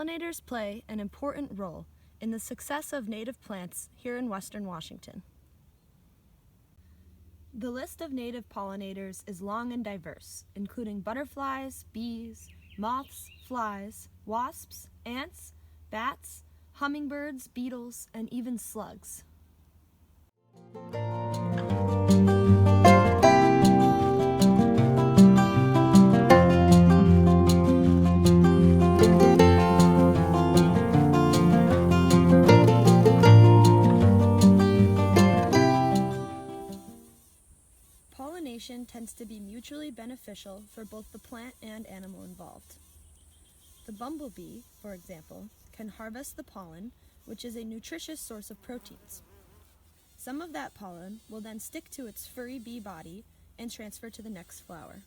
Pollinators play an important role in the success of native plants here in Western Washington. The list of native pollinators is long and diverse, including butterflies, bees, moths, flies, wasps, ants, bats, hummingbirds, beetles, and even slugs. Pollination tends to be mutually beneficial for both the plant and animal involved. The bumblebee, for example, can harvest the pollen, which is a nutritious source of proteins. Some of that pollen will then stick to its furry bee body and transfer to the next flower.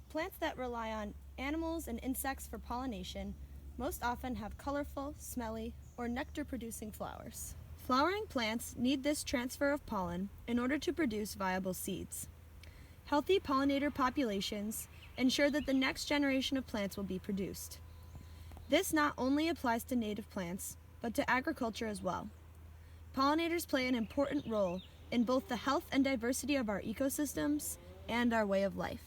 Plants that rely on animals and insects for pollination most often have colorful, smelly, or nectar-producing flowers. Flowering plants need this transfer of pollen in order to produce viable seeds. Healthy pollinator populations ensure that the next generation of plants will be produced. This not only applies to native plants, but to agriculture as well. Pollinators play an important role in both the health and diversity of our ecosystems and our way of life.